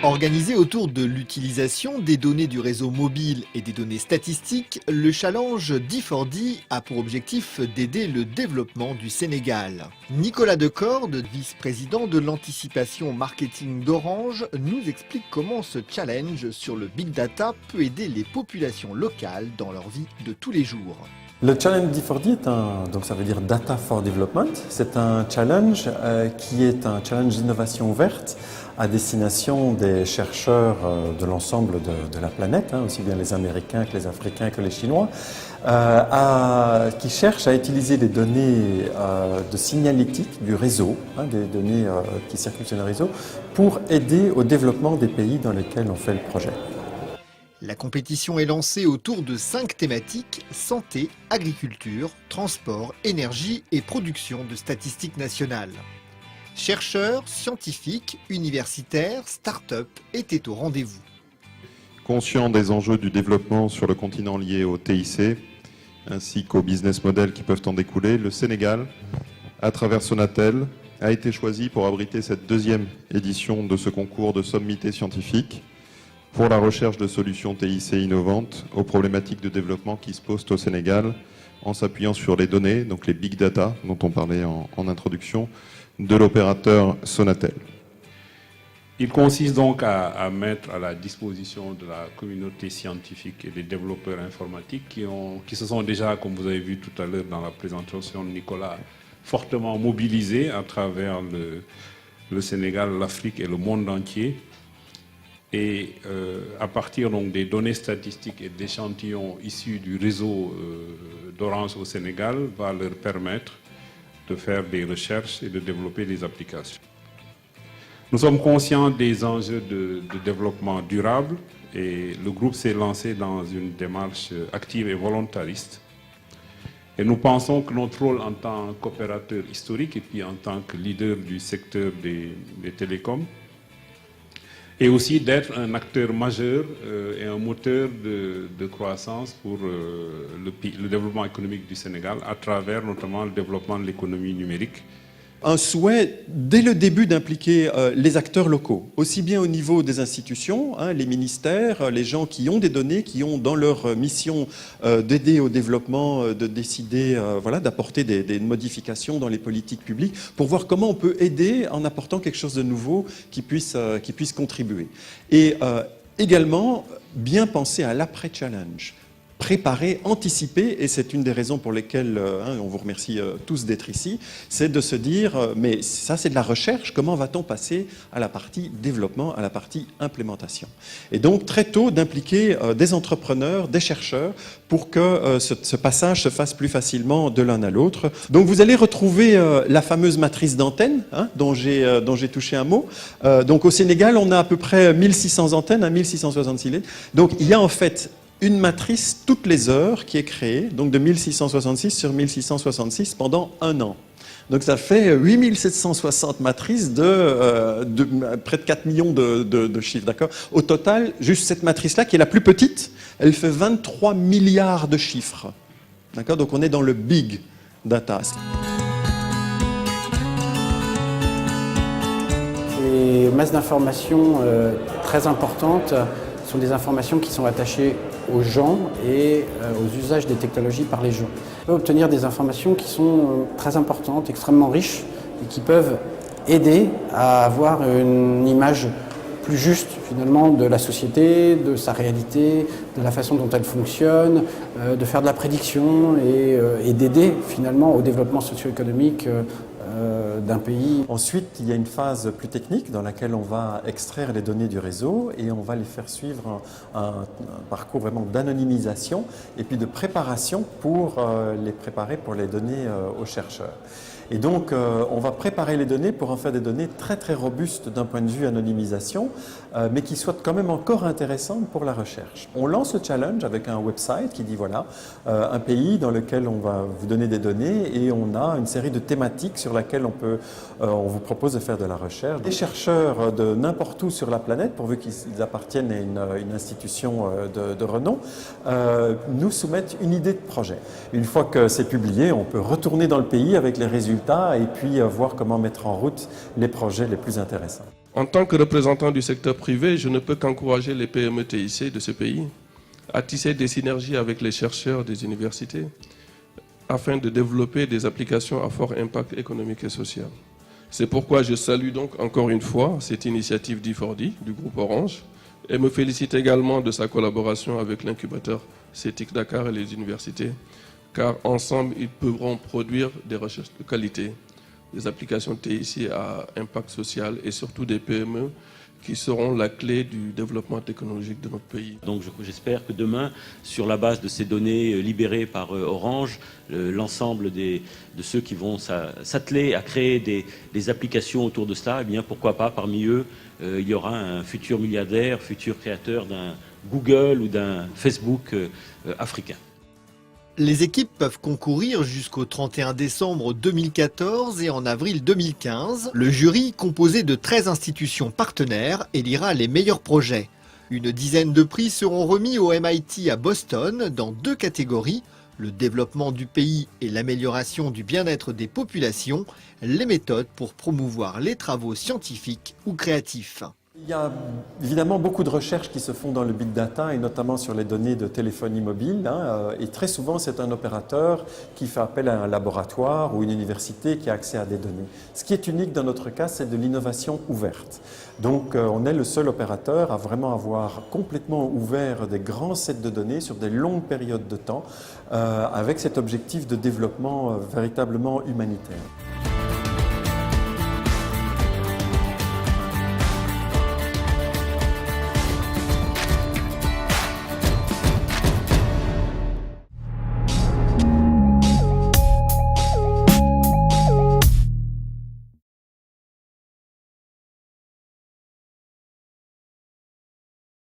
Organisé autour de l'utilisation des données du réseau mobile et des données statistiques, le challenge D4D a pour objectif d'aider le développement du Sénégal. Nicolas Decorde, vice-président de l'anticipation marketing d'Orange, nous explique comment ce challenge sur le big data peut aider les populations locales dans leur vie de tous les jours. Le challenge D4D donc ça veut dire Data for Development. C'est un challenge qui est un challenge d'innovation ouverte à destination des chercheurs de l'ensemble de la planète, aussi bien les Américains que les Africains que les Chinois, qui cherchent à utiliser des données de signalétique du réseau, des données qui circulent sur le réseau, pour aider au développement des pays dans lesquels on fait le projet. La compétition est lancée autour de 5 thématiques: santé, agriculture, transport, énergie et production de statistiques nationales. Chercheurs, scientifiques, universitaires, start-up étaient au rendez-vous. Conscient des enjeux du développement sur le continent liés au TIC, ainsi qu'aux business models qui peuvent en découler, le Sénégal, à travers Sonatel, a été choisi pour abriter cette deuxième édition de ce concours de sommité scientifique pour la recherche de solutions TIC innovantes aux problématiques de développement qui se posent au Sénégal, en s'appuyant sur les données, donc les big data dont on parlait en introduction, de l'opérateur Sonatel. Il consiste donc à mettre à la disposition de la communauté scientifique et des développeurs informatiques qui se sont déjà, comme vous avez vu tout à l'heure dans la présentation de Nicolas, fortement mobilisés à travers le Sénégal, l'Afrique et le monde entier. Et à partir donc des données statistiques et d'échantillons issus du réseau d'Orange au Sénégal, va leur permettre de faire des recherches et de développer des applications. Nous sommes conscients des enjeux de développement durable et le groupe s'est lancé dans une démarche active et volontariste. Et nous pensons que notre rôle en tant qu'opérateur historique et puis en tant que leader du secteur des télécoms et aussi d'être un acteur majeur et un moteur de croissance pour le développement économique du Sénégal à travers notamment le développement de l'économie numérique. Un souhait, dès le début, d'impliquer les acteurs locaux, aussi bien au niveau des institutions, les ministères, les gens qui ont des données, qui ont dans leur mission d'aider au développement, de décider, d'apporter des modifications dans les politiques publiques, pour voir comment on peut aider en apportant quelque chose de nouveau qui puisse contribuer. Et également, bien penser à l'après-challenge. Préparer, anticiper, et c'est une des raisons pour lesquelles on vous remercie tous d'être ici, c'est de se dire, mais ça c'est de la recherche, comment va-t-on passer à la partie développement, à la partie implémentation? Et donc très tôt d'impliquer des entrepreneurs, des chercheurs, pour que ce passage se fasse plus facilement de l'un à l'autre. Donc vous allez retrouver la fameuse matrice d'antennes, dont j'ai touché un mot. Donc au Sénégal, on a à peu près 1600 antennes, 1666 LED. Donc il y a en fait une matrice toutes les heures qui est créée, donc de 1666 sur 1666 pendant un an. Donc ça fait 8760 matrices de près de 4 millions de chiffres, d'accord? Au total, juste cette matrice-là, qui est la plus petite, elle fait 23 milliards de chiffres, d'accord? Donc on est dans le big data. Les masses d'informations très importantes sont des informations qui sont attachées aux gens et aux usages des technologies par les gens. On peut obtenir des informations qui sont très importantes, extrêmement riches et qui peuvent aider à avoir une image plus juste finalement de la société, de sa réalité, de la façon dont elle fonctionne, de faire de la prédiction et d'aider finalement au développement socio-économique d'un pays. Ensuite, il y a une phase plus technique dans laquelle on va extraire les données du réseau et on va les faire suivre un parcours vraiment d'anonymisation et puis de préparation pour les préparer pour les donner aux chercheurs. Et donc, on va préparer les données pour en faire des données très très robustes d'un point de vue anonymisation, mais qui soient quand même encore intéressantes pour la recherche. On lance le challenge avec un website qui dit voilà, un pays dans lequel on va vous donner des données et on a une série de thématiques sur laquelle on vous propose de faire de la recherche. Les chercheurs de n'importe où sur la planète, pourvu qu'ils appartiennent à une institution de renom, nous soumettent une idée de projet. Une fois que c'est publié, on peut retourner dans le pays avec les résultats et puis voir comment mettre en route les projets les plus intéressants. En tant que représentant du secteur privé, je ne peux qu'encourager les PME TIC de ce pays à tisser des synergies avec les chercheurs des universités afin de développer des applications à fort impact économique et social. C'est pourquoi je salue donc encore une fois cette initiative d'E4D du groupe Orange et me félicite également de sa collaboration avec l'incubateur CETIC Dakar et les universités, car ensemble ils pourront produire des recherches de qualité, des applications TIC à impact social et surtout des PME qui seront la clé du développement technologique de notre pays. Donc j'espère que demain, sur la base de ces données libérées par Orange, l'ensemble de ceux qui vont s'atteler à créer des applications autour de cela, eh bien pourquoi pas parmi eux, il y aura un futur milliardaire, futur créateur d'un Google ou d'un Facebook africain. Les équipes peuvent concourir jusqu'au 31 décembre 2014 et en avril 2015. Le jury, composé de 13 institutions partenaires, élira les meilleurs projets. Une dizaine de prix seront remis au MIT à Boston dans 2 catégories, le développement du pays et l'amélioration du bien-être des populations, les méthodes pour promouvoir les travaux scientifiques ou créatifs. Il y a évidemment beaucoup de recherches qui se font dans le big data et notamment sur les données de téléphonie mobile. Et très souvent, c'est un opérateur qui fait appel à un laboratoire ou une université qui a accès à des données. Ce qui est unique dans notre cas, c'est de l'innovation ouverte. Donc, on est le seul opérateur à vraiment avoir complètement ouvert des grands sets de données sur des longues périodes de temps avec cet objectif de développement véritablement humanitaire.